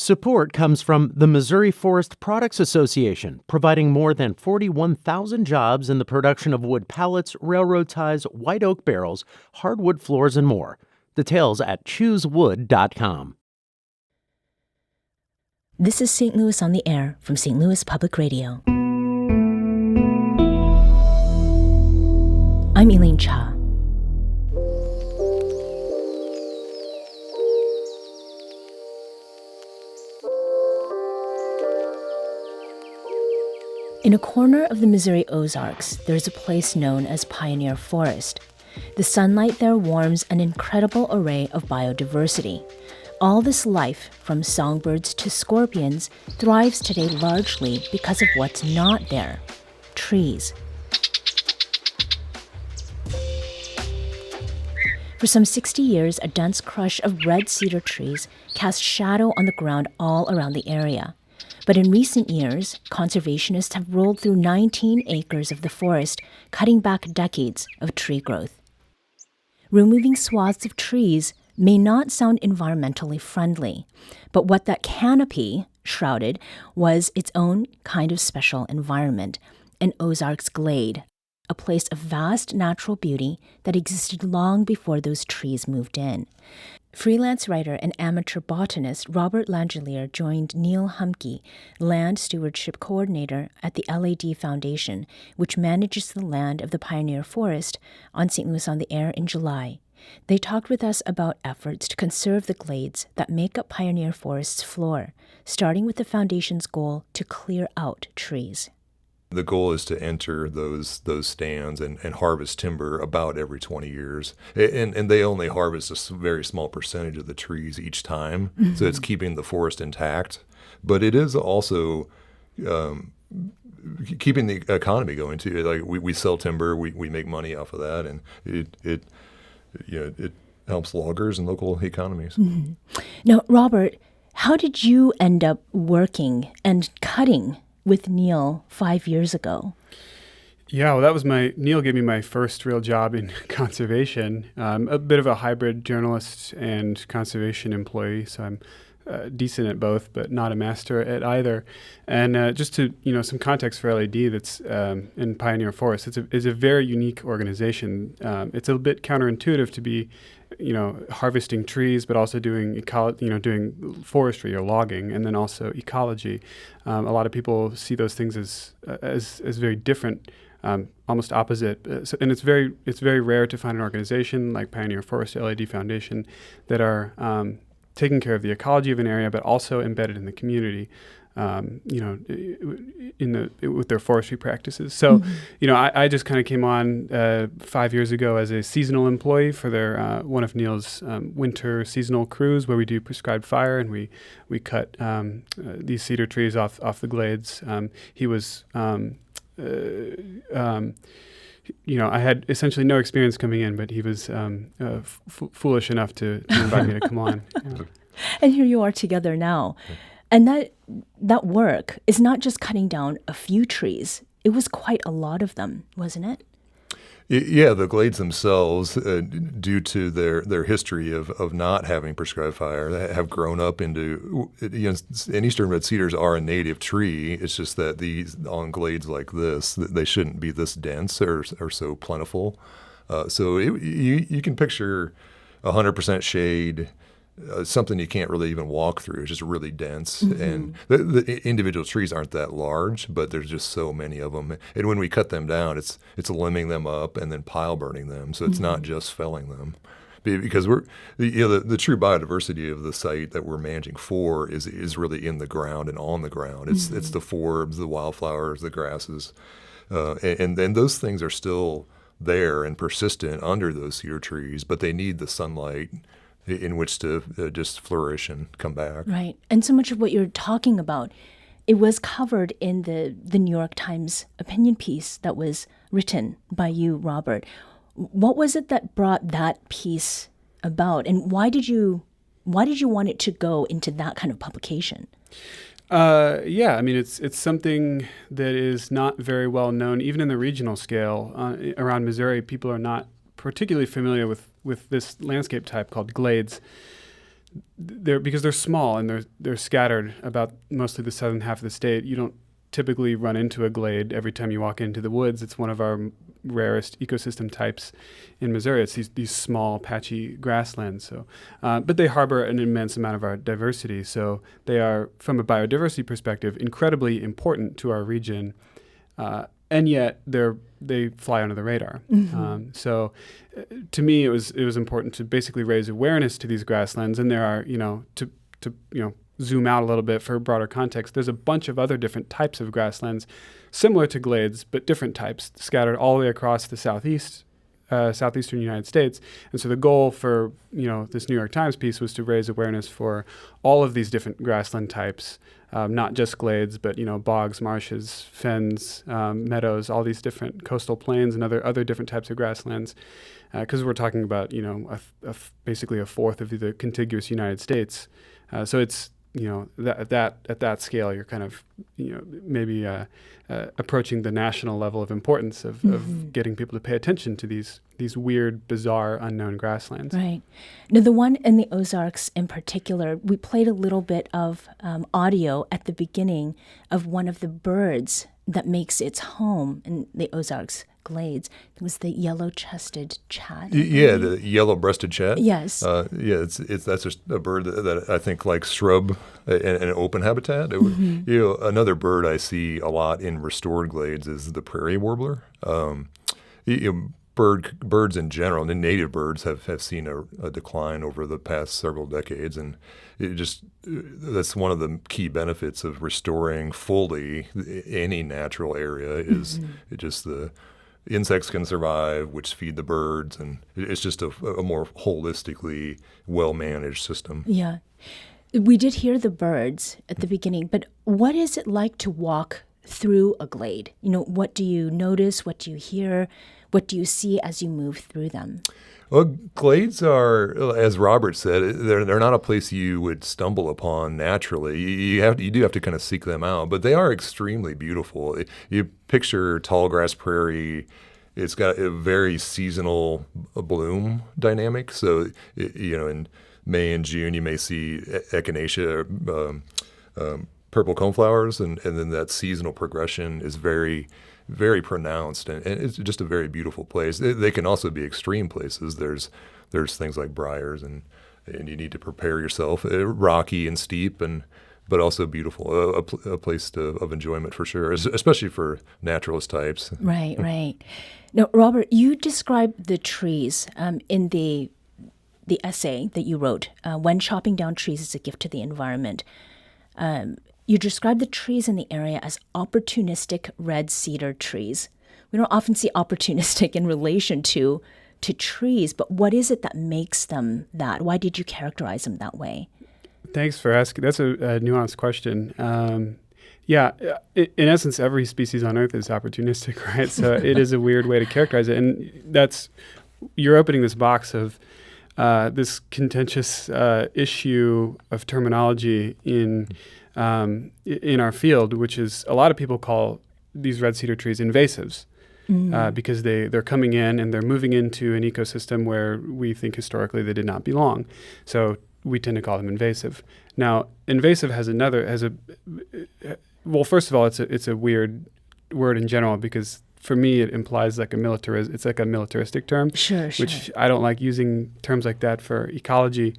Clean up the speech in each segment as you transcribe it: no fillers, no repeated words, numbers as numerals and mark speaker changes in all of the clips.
Speaker 1: Support comes from the Missouri Forest Products Association, providing more than 41,000 jobs in the production of wood pallets, railroad ties, white oak barrels, hardwood floors, and more. Details at choosewood.com.
Speaker 2: This is St. Louis on the Air from St. Louis Public Radio. I'm Elaine Cha. In a corner of the Missouri Ozarks, there's a place known as Pioneer Forest. The sunlight there warms an incredible array of biodiversity. All this life, from songbirds to scorpions, thrives today largely because of what's not there: trees. For some 60 years, a dense crush of red cedar trees cast shadow on the ground all around the area. But in recent years, conservationists have rolled through 19 acres of the forest, cutting back decades of tree growth. Removing swaths of trees may not sound environmentally friendly, but what that canopy shrouded was its own kind of special environment, an Ozarks glade, a place of vast natural beauty that existed long before those trees moved in. Freelance writer and amateur botanist Robert Langellier joined Neal Humke, land stewardship coordinator at the LAD Foundation, which manages the land of the Pioneer Forest, on St. Louis on the Air in July. They talked with us about efforts to conserve the glades that make up Pioneer Forest's floor, starting with the Foundation's goal to clear out trees.
Speaker 3: The goal is to enter those stands and harvest timber about every 20 years. And they only harvest a very small percentage of the trees each time, mm-hmm. So it's keeping the forest intact. But it is also keeping the economy going too. Like we sell timber, we make money off of that, and it helps loggers and local economies.
Speaker 2: Mm-hmm. Now, Robert, how did you end up working and cutting with Neal 5 years ago?
Speaker 4: Yeah, well, Neal gave me my first real job in conservation. A bit of a hybrid journalist and conservation employee, so I'm decent at both, but not a master at either. And just to, some context for LAD, that's in Pioneer Forest, it's a very unique organization. It's a bit counterintuitive to be, harvesting trees, but also doing doing forestry or logging, and then also ecology. A lot of people see those things as very different, almost opposite. And it's very rare to find an organization like Pioneer Forest, LAD Foundation, that are taking care of the ecology of an area, but also embedded in the community. With their forestry practices. So, mm-hmm. I just kind of came on 5 years ago as a seasonal employee for their one of Neal's winter seasonal crews, where we do prescribed fire, and we cut these cedar trees off the glades. He was, I had essentially no experience coming in, but he was foolish enough to invite me to come on.
Speaker 2: And here you are together now. And that work is not just cutting down a few trees. It was quite a lot of them, wasn't it?
Speaker 3: Yeah, the glades themselves, due to their history of not having prescribed fire, have grown up into, and eastern red cedars are a native tree. It's just that these on glades like this, they shouldn't be this dense or so plentiful. So you can picture 100% shade, something you can't really even walk through. It's just really dense. Mm-hmm. And the individual trees aren't that large, but there's just so many of them. And when we cut them down, it's limbing them up and then pile burning them. So it's mm-hmm. not just felling them. Because the true biodiversity of the site that we're managing for is really in the ground and on the ground. It's the forbs, the wildflowers, the grasses. And then those things are still there and persistent under those cedar trees, but they need the sunlight in which to just flourish and come back.
Speaker 2: Right. And so much of what you're talking about, it was covered in the New York Times opinion piece that was written by you, Robert. What was it that brought that piece about, and why did you want it to go into that kind of publication?
Speaker 4: It's something that is not very well known, even in the regional scale. Around Missouri, people are not particularly familiar with this landscape type called glades. because they're small and they're scattered about mostly the southern half of the state. You don't typically run into a glade every time you walk into the woods. It's one of our rarest ecosystem types in Missouri. It's these small, patchy grasslands. So, but they harbor an immense amount of our diversity. So they are, from a biodiversity perspective, incredibly important to our region. And yet they fly under the radar.
Speaker 2: Mm-hmm.
Speaker 4: So to me, it was important to basically raise awareness to these grasslands. And there are, to zoom out a little bit for a broader context, there's a bunch of other different types of grasslands, similar to glades, but different types, scattered all the way across the southeastern United States. And so the goal for, this New York Times piece was to raise awareness for all of these different grassland types, not just glades, but, bogs, marshes, fens, meadows, all these different coastal plains and other different types of grasslands. Because we're talking about, basically a fourth of the contiguous United States. So it's, at that scale, you're kind of, maybe approaching the national level of importance of getting people to pay attention to these weird, bizarre, unknown grasslands.
Speaker 2: Right. Now, the one in the Ozarks in particular, we played a little bit of audio at the beginning of one of the birds that makes its home in the Ozarks glades. It was the yellow-chested chat.
Speaker 3: Yeah, the yellow-breasted chat.
Speaker 2: Yes.
Speaker 3: That's just a bird that I think likes shrub and an open habitat. Another bird I see a lot in restored glades is the prairie warbler. Birds in general, the native birds have seen a decline over the past several decades, and that's one of the key benefits of restoring fully any natural area is just the insects can survive, which feed the birds, and it's just a more holistically well-managed system.
Speaker 2: Yeah. We did hear the birds at the beginning, but what is it like to walk through a glade? What do you notice? What do you hear? What do you see as you move through them?
Speaker 3: Well, glades are, as Robert said, they're not a place you would stumble upon naturally. You do have to kind of seek them out, but they are extremely beautiful. You picture tall grass prairie. It's got a very seasonal bloom dynamic. So, in May and June, you may see echinacea, purple coneflowers, and then that seasonal progression is very, very pronounced, and it's just a very beautiful place. They can also be extreme places. There's things like briars, and you need to prepare yourself. Rocky and steep, but also beautiful. A place of enjoyment for sure, especially for naturalist types.
Speaker 2: Right. Now, Robert, you described the trees in the essay that you wrote, When Chopping Down Trees is a Gift to the Environment. You described the trees in the area as opportunistic red cedar trees. We don't often see opportunistic in relation to trees, but what is it that makes them that? Why did you characterize them that way?
Speaker 4: Thanks for asking. That's a nuanced question. In essence, every species on Earth is opportunistic, right? So it is a weird way to characterize it. And you're opening this box of this contentious issue of terminology in our field, which is a lot of people call these red cedar trees invasives because they're coming in and they're moving into an ecosystem where we think historically they did not belong. So we tend to call them invasive. Now, invasive first of all, it's a weird word in general because for me it implies it's like a militaristic term,
Speaker 2: sure.
Speaker 4: Which I don't like using terms like that for ecology,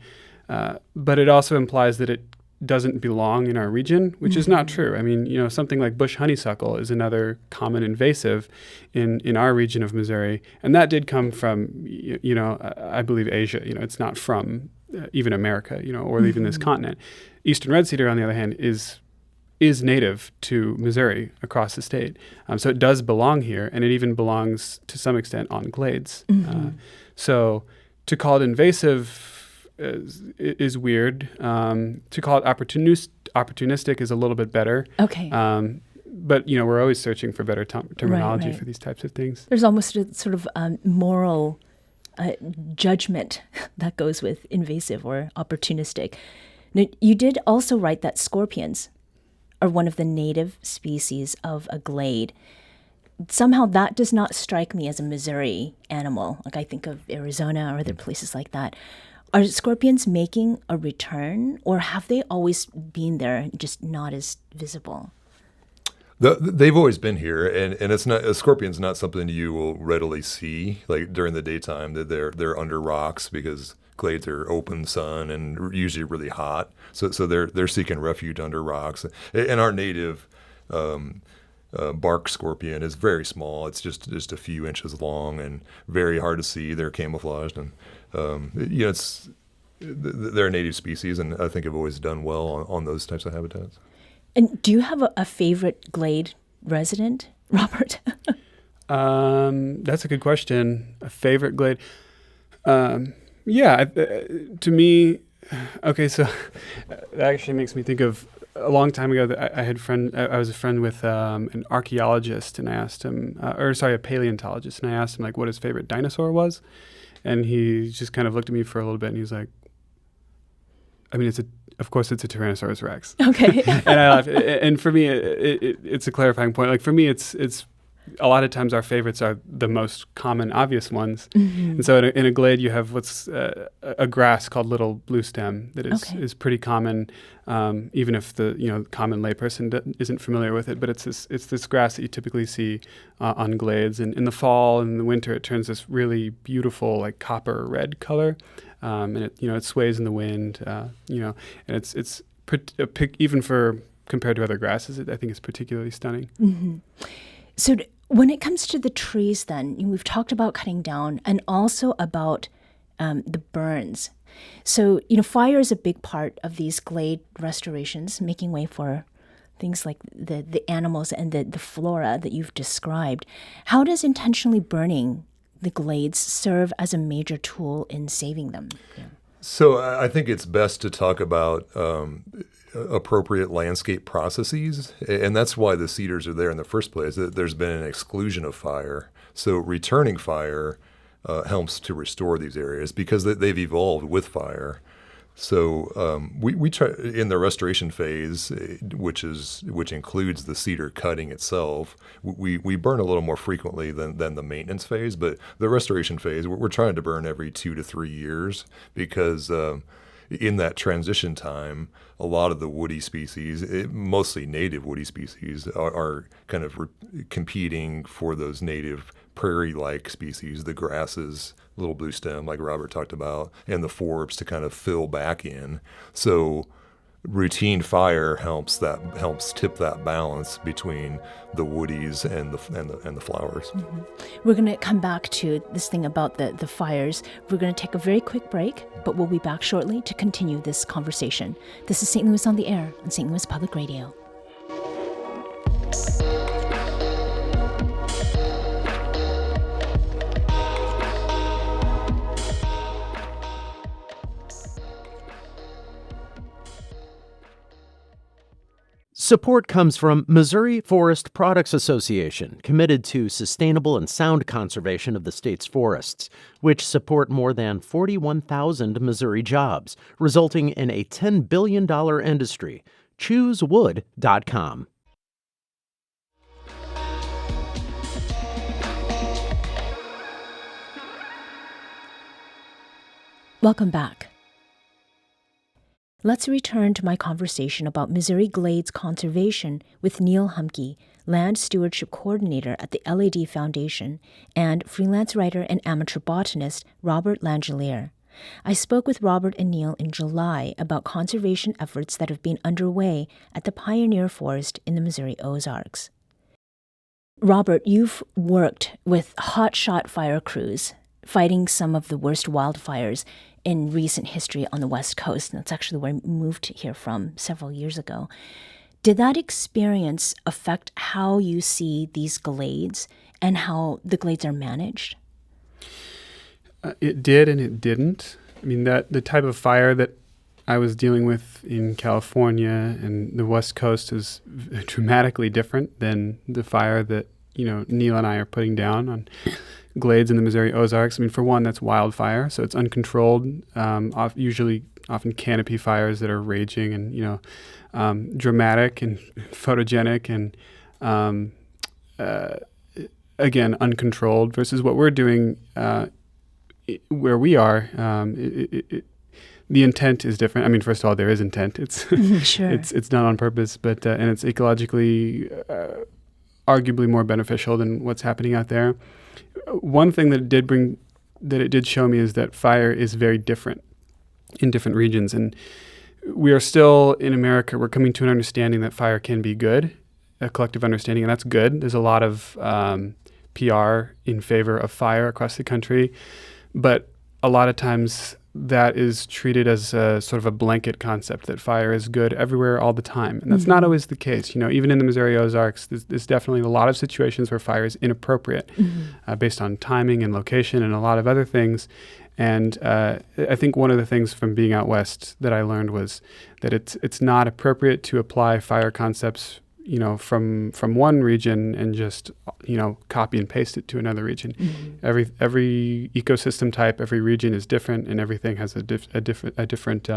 Speaker 4: but it also implies that it doesn't belong in our region, which is not true. I mean, something like bush honeysuckle is another common invasive in our region of Missouri, and that did come from, I believe Asia. It's not from even America, or even this continent. Eastern red cedar, on the other hand, is native to Missouri across the state. So it does belong here, and it even belongs to some extent on glades. So to call it invasive is weird. To call it opportunistic is a little bit better.
Speaker 2: Okay.
Speaker 4: But, we're always searching for better terminology
Speaker 2: right.
Speaker 4: for these types of things.
Speaker 2: There's almost a sort of moral judgment that goes with invasive or opportunistic. Now, you did also write that scorpions are one of the native species of a glade. Somehow that does not strike me as a Missouri animal. Like I think of Arizona or other places like that. Are scorpions making a return, or have they always been there, just not as visible?
Speaker 3: They've always been here, and it's not, a scorpion's not something you will readily see like during the daytime. That they're under rocks because glades are open sun and usually really hot. So they're seeking refuge under rocks. And our native bark scorpion is very small. It's just a few inches long and very hard to see. They're camouflaged, and they're a native species, and I think have always done well on those types of habitats.
Speaker 2: And do you have a favorite glade resident, Robert?
Speaker 4: That's a good question. A favorite glade? To me, okay, so that actually makes me think of a long time ago that I was a friend with an archaeologist, and I asked him, a paleontologist, and I asked him like what his favorite dinosaur was, and he just kind of looked at me for a little bit, and he was like, I mean, of course it's a Tyrannosaurus Rex.
Speaker 2: Okay.
Speaker 4: And I laughed. And for me, it's a clarifying point. Like for me, it's a lot of times our favorites are the most common, obvious ones. Mm-hmm. And so in a glade, you have what's a grass called little blue stem that is pretty common, even if the common layperson isn't familiar with it. But it's this grass that you typically see on glades. And in the fall and in the winter, it turns this really beautiful like copper red color. And it sways in the wind, and it's even compared to other grasses, I think it's particularly stunning.
Speaker 2: Mm-hmm. So when it comes to the trees, then we've talked about cutting down and also about the burns. So fire is a big part of these glade restorations, making way for things like the animals and the flora that you've described. How does intentionally burning the glades serve as a major tool in saving them? Yeah.
Speaker 3: So I think it's best to talk about appropriate landscape processes, and that's why the cedars are there in the first place. There's been an exclusion of fire. So returning fire helps to restore these areas because they've evolved with fire. So we try in the restoration phase, which includes the cedar cutting itself. We burn a little more frequently than the maintenance phase, but the restoration phase we're trying to burn every 2 to 3 years because in that transition time, a lot of the woody species, mostly native woody species, are kind of competing for those native prairie-like species, the grasses, little blue stem, like Robert talked about, and the forbs to kind of fill back in. So routine fire helps tip that balance between the woodies and the flowers.
Speaker 2: Mm-hmm. We're going to come back to this thing about the fires. We're going to take a very quick break, but we'll be back shortly to continue this conversation. This is St. Louis on the Air on St. Louis Public Radio.
Speaker 1: Support comes from Missouri Forest Products Association, committed to sustainable and sound conservation of the state's forests, which support more than 41,000 Missouri jobs, resulting in a $10 billion industry. ChooseWood.com.
Speaker 2: Welcome back. Let's return to my conversation about Missouri Glades conservation with Neal Humke, Land Stewardship Coordinator at the LAD Foundation, and freelance writer and amateur botanist Robert Langellier. I spoke with Robert and Neal in July about conservation efforts that have been underway at the Pioneer Forest in the Missouri Ozarks. Robert, you've worked with hotshot fire crews, fighting some of the worst wildfires in recent history on the West Coast. And that's actually where I moved here from several years ago. Did that experience affect how you see these glades and how the glades are managed?
Speaker 4: It did and it didn't. I mean, the type of fire that I was dealing with in California and the West Coast is dramatically different than the fire that, Neal and I are putting down on glades in the Missouri Ozarks. I mean, for one, that's wildfire, so it's uncontrolled, usually often canopy fires that are raging and, dramatic and photogenic and, again, uncontrolled versus what we're doing where we are. the intent is different. I mean, first of all, there is intent. It's
Speaker 2: Sure.
Speaker 4: it's done on purpose, but and it's ecologically arguably more beneficial than what's happening out there. One thing that it did show me is that fire is very different in different regions, and we are still in America. We're coming to an understanding that fire can be good, a collective understanding, and that's good. There's a lot of PR in favor of fire across the country, but a lot of times that is treated as a sort of a blanket concept that fire is good everywhere all the time. And that's not always the case. Even in the Missouri Ozarks, there's definitely a lot of situations where fire is inappropriate based on timing and location and a lot of other things. And I think one of the things from being out west that I learned was that it's not appropriate to apply fire concepts from one region and just copy and paste it to another region. Every ecosystem type, every region is different, and everything has a different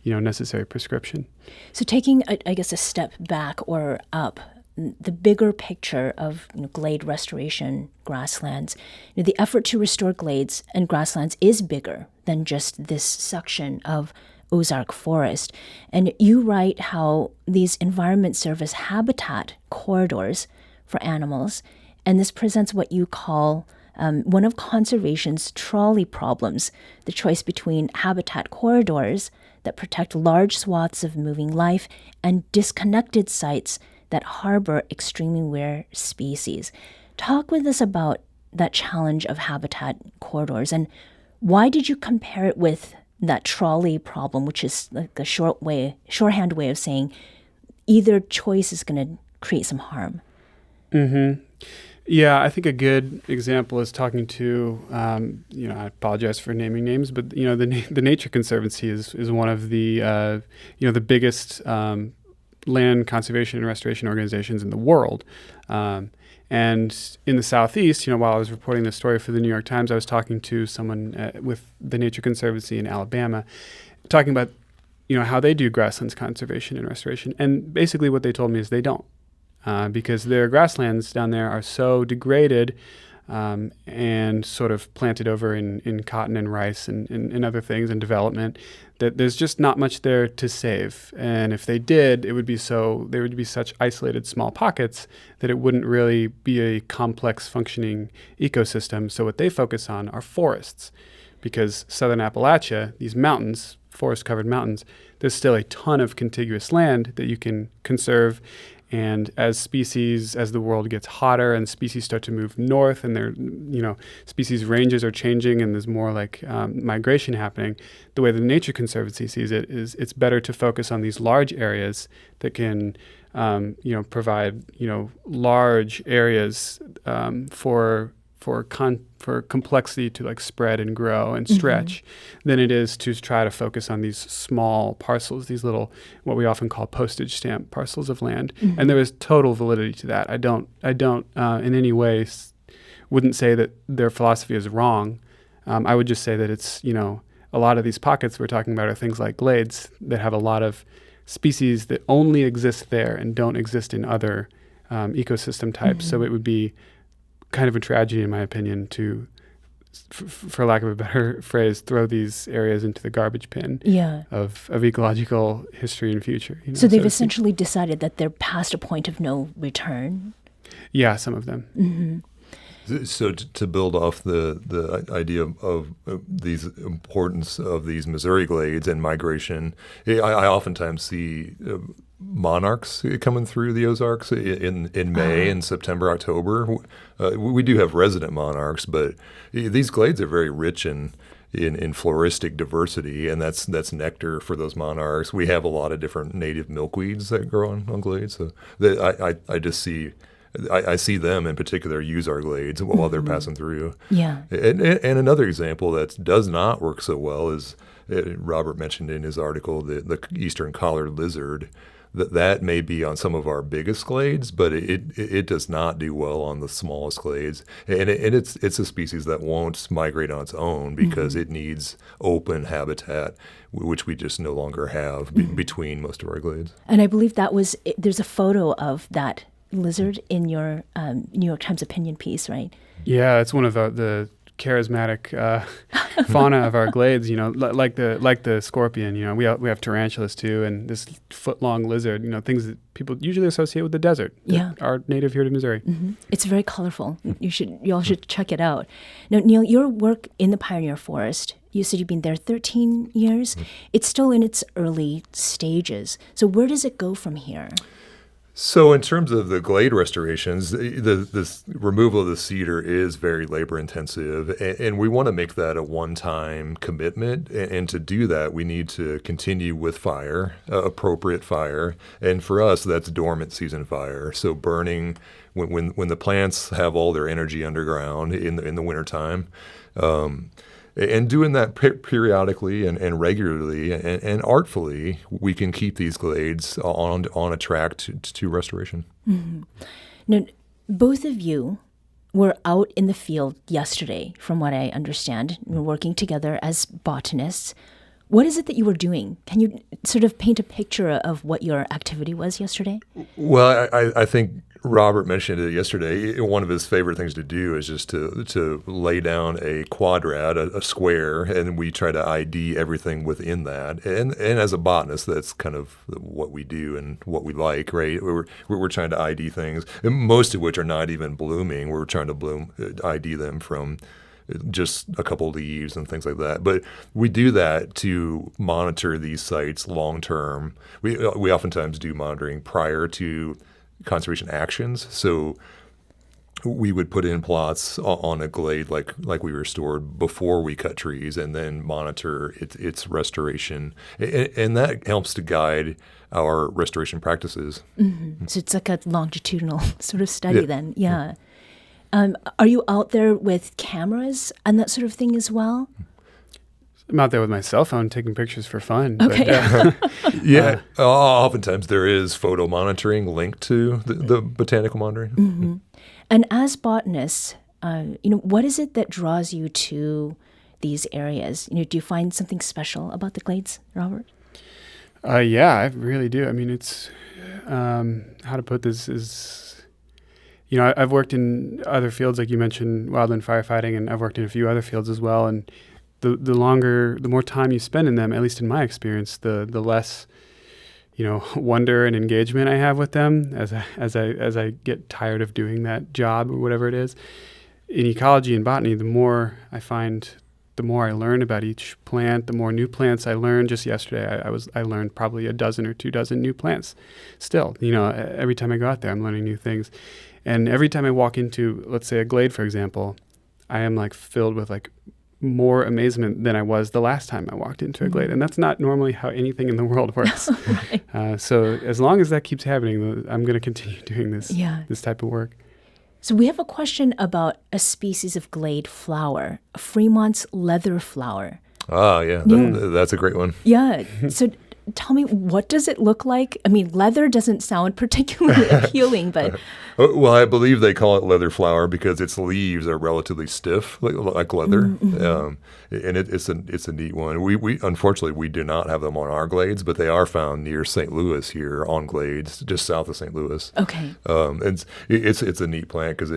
Speaker 4: necessary prescription.
Speaker 2: So taking, I guess, a step back or up, the bigger picture of glade restoration, grasslands, the effort to restore glades and grasslands is bigger than just this section of Ozark forest. And you write how these environments serve as habitat corridors for animals, and this presents what you call one of conservation's trolley problems, the choice between habitat corridors that protect large swaths of moving life and disconnected sites that harbor extremely rare species. Talk with us about that challenge of habitat corridors, and why did you compare it with that trolley problem, which is like a shorthand way of saying either choice is going to create some harm?
Speaker 4: Yeah, I think a good example is talking to, I apologize for naming names, but the Nature Conservancy is one of the the biggest land conservation and restoration organizations in the world. And in the Southeast, while I was reporting this story for the New York Times, I was talking to someone with the Nature Conservancy in Alabama, talking about, how they do grasslands conservation and restoration. And basically what they told me is they don't, because their grasslands down there are so degraded and sort of planted over in cotton and rice and other things and development, that there's just not much there to save. And if they did, there would be such isolated small pockets that it wouldn't really be a complex functioning ecosystem. So what they focus on are forests, because southern Appalachia, these mountains, forest-covered mountains, there's still a ton of contiguous land that you can conserve. And as the world gets hotter and species start to move north and species ranges are changing and there's more like migration happening, the way the Nature Conservancy sees it is it's better to focus on these large areas that can, provide, large areas for complexity to like spread and grow and stretch than it is to try to focus on these small parcels, these little, what we often call postage stamp parcels of land. And there is total validity to that. I don't in any way wouldn't say that their philosophy is wrong. I would just say that it's, a lot of these pockets we're talking about are things like glades that have a lot of species that only exist there and don't exist in other ecosystem types. So it would be kind of a tragedy, in my opinion, to, for lack of a better phrase, throw these areas into the garbage bin of ecological history and future.
Speaker 2: So they've essentially decided that they're past a point of no return?
Speaker 4: Yeah, some of them.
Speaker 3: So to build off the idea of these importance of these Missouri glades and migration, I oftentimes see monarchs coming through the Ozarks in May and September, October. We do have resident monarchs, but these glades are very rich in floristic diversity, and that's nectar for those monarchs. We have a lot of different native milkweeds that grow on glades. So I just see. I see them in particular use our glades while they're passing through.
Speaker 2: Yeah.
Speaker 3: And another example that does not work so well is Robert mentioned in his article the eastern collared lizard. That may be on some of our biggest glades, but it does not do well on the smallest glades. And it's a species that won't migrate on its own because it needs open habitat, which we just no longer have between most of our glades.
Speaker 2: And I believe there's a photo of that lizard in your New York Times opinion piece, right?
Speaker 4: Yeah, it's one of the charismatic fauna of our glades. Like the scorpion. We have tarantulas too, and this foot-long lizard. Things that people usually associate with the desert.
Speaker 2: Yeah,
Speaker 4: are native here to Missouri.
Speaker 2: Mm-hmm. It's very colorful. You all should check it out. Now, Neal, your work in the Pioneer Forest. You said you've been there 13 years. Mm-hmm. It's still in its early stages. So where does it go from here?
Speaker 3: So in terms of the glade restorations, the removal of the cedar is very labor intensive, and we want to make that a one-time commitment. And to do that, we need to continue with fire, appropriate fire. And for us, that's dormant season fire. So burning when the plants have all their energy underground in the wintertime. And doing that periodically and regularly and artfully, we can keep these glades on a track to restoration.
Speaker 2: Mm-hmm. Now, both of you were out in the field yesterday, from what I understand. You're working together as botanists. What is it that you were doing? Can you sort of paint a picture of what your activity was yesterday?
Speaker 3: Well, I think Robert mentioned it yesterday. One of his favorite things to do is just to lay down a quadrat, a square, and we try to ID everything within that. And as a botanist, that's kind of what we do and what we like, right? We're trying to ID things, and most of which are not even blooming. We're trying to ID them from just a couple of leaves and things like that. But we do that to monitor these sites long term. We oftentimes do monitoring prior to conservation actions. So we would put in plots on a glade like we restored before we cut trees, and then monitor its restoration. And that helps to guide our restoration practices.
Speaker 2: Mm-hmm. So it's like a longitudinal sort of study then. Yeah. Are you out there with cameras and that sort of thing as well?
Speaker 4: I'm out there with my cell phone taking pictures for fun.
Speaker 2: Okay.
Speaker 3: But, oftentimes there is photo monitoring linked to the botanical monitoring.
Speaker 2: Mm-hmm. And as botanists, what is it that draws you to these areas? Do you find something special about the glades, Robert?
Speaker 4: Yeah, I really do. I mean, it's how to put this is. I've worked in other fields, like you mentioned, wildland firefighting, and I've worked in a few other fields as well. And the more time you spend in them, at least in my experience, the less, wonder and engagement I have with them as I get tired of doing that job or whatever it is. In ecology and botany, the more I learn about each plant, the more new plants I learn. Just yesterday, I learned probably a dozen or 24 new plants. Still, every time I go out there, I'm learning new things. And every time I walk into, let's say, a glade, for example, I am filled with more amazement than I was the last time I walked into a glade. And that's not normally how anything in the world works. Right. So as long as that keeps happening, I'm going to continue doing this type of work.
Speaker 2: So we have a question about a species of glade flower, Fremont's leather flower.
Speaker 3: Ah, yeah. That's a great one.
Speaker 2: Yeah. So tell me, what does it look like? I mean, leather doesn't sound particularly appealing, but...
Speaker 3: Well, I believe they call it leather flower because its leaves are relatively stiff, like leather. Mm-hmm. And it's a neat one. We unfortunately, we do not have them on our glades, but they are found near St. Louis here on glades, just south of St. Louis.
Speaker 2: Okay.
Speaker 3: And it's a neat plant because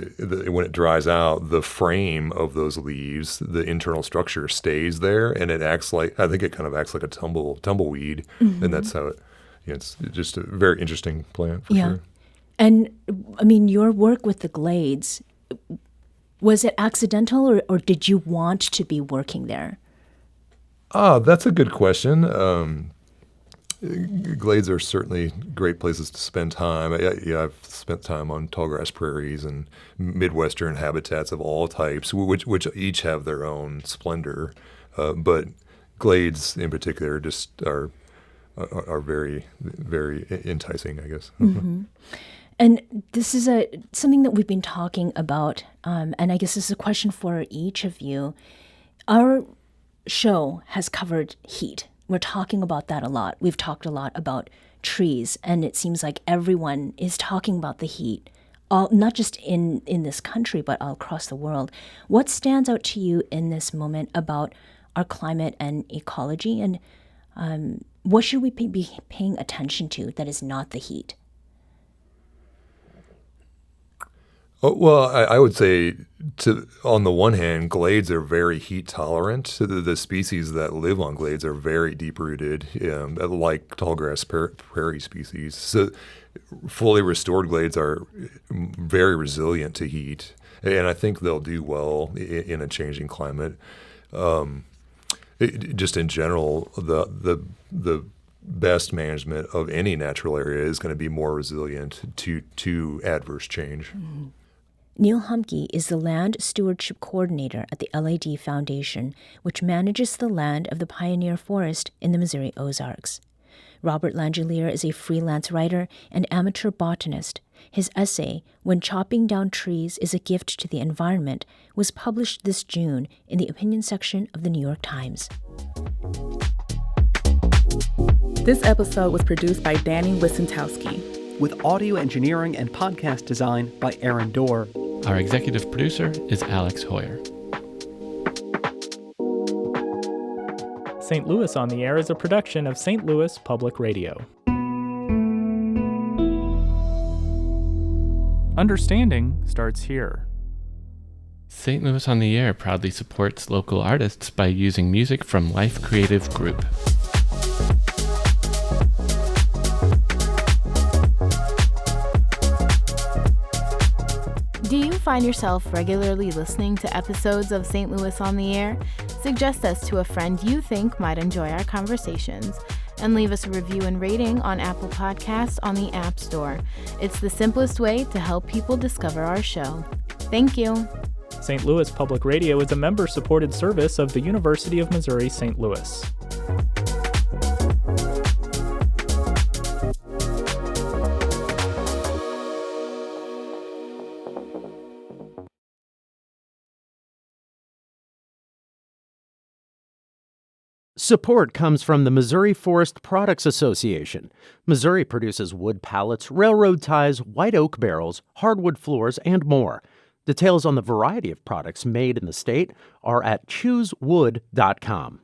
Speaker 3: when it dries out, the frame of those leaves, the internal structure stays there, and it acts like, I think it kind of acts like a tumbleweed. Mm-hmm. And that's how it's just a very interesting plant for sure.
Speaker 2: And I mean, your work with the glades, was it accidental or did you want to be working there?
Speaker 3: That's a good question. Glades are certainly great places to spend time. I've spent time on tallgrass prairies and Midwestern habitats of all types, which each have their own splendor. But glades in particular just are very, very enticing, I guess.
Speaker 2: Mm-hmm. And this is something that we've been talking about, and I guess this is a question for each of you. Our show has covered heat. We're talking about that a lot. We've talked a lot about trees, and it seems like everyone is talking about the heat, not just in this country, but all across the world. What stands out to you in this moment about our climate and ecology, and what should we be paying attention to that is not the heat?
Speaker 3: Oh, well, I would say, on the one hand, glades are very heat tolerant. So the species that live on glades are very deep rooted, like tallgrass prairie species. So fully restored glades are very resilient to heat, and I think they'll do well in a changing climate. Just in general, the best management of any natural area is going to be more resilient to adverse change.
Speaker 2: Mm-hmm. Neal Humke is the Land Stewardship Coordinator at the LAD Foundation, which manages the land of the pioneer forest in the Missouri Ozarks. Robert Langellier is a freelance writer and amateur botanist. His essay, When Chopping Down Trees is a Gift to the Environment, was published this June in the opinion section of the New York Times.
Speaker 5: This episode was produced by Danny Wissentowski,
Speaker 6: with audio engineering and podcast design by Aaron Dorr.
Speaker 7: Our executive producer is Alex Hoyer.
Speaker 8: St. Louis on the Air is a production of St. Louis Public Radio. Understanding starts here.
Speaker 7: St. Louis on the Air proudly supports local artists by using music from Life Creative Group.
Speaker 9: Do you find yourself regularly listening to episodes of St. Louis on the Air? Suggest us to a friend you think might enjoy our conversations, and leave us a review and rating on Apple Podcasts on the App Store. It's the simplest way to help people discover our show. Thank you.
Speaker 8: St. Louis Public Radio is a member-supported service of the University of Missouri St. Louis.
Speaker 1: Support comes from the Missouri Forest Products Association. Missouri produces wood pallets, railroad ties, white oak barrels, hardwood floors, and more. Details on the variety of products made in the state are at choosewood.com.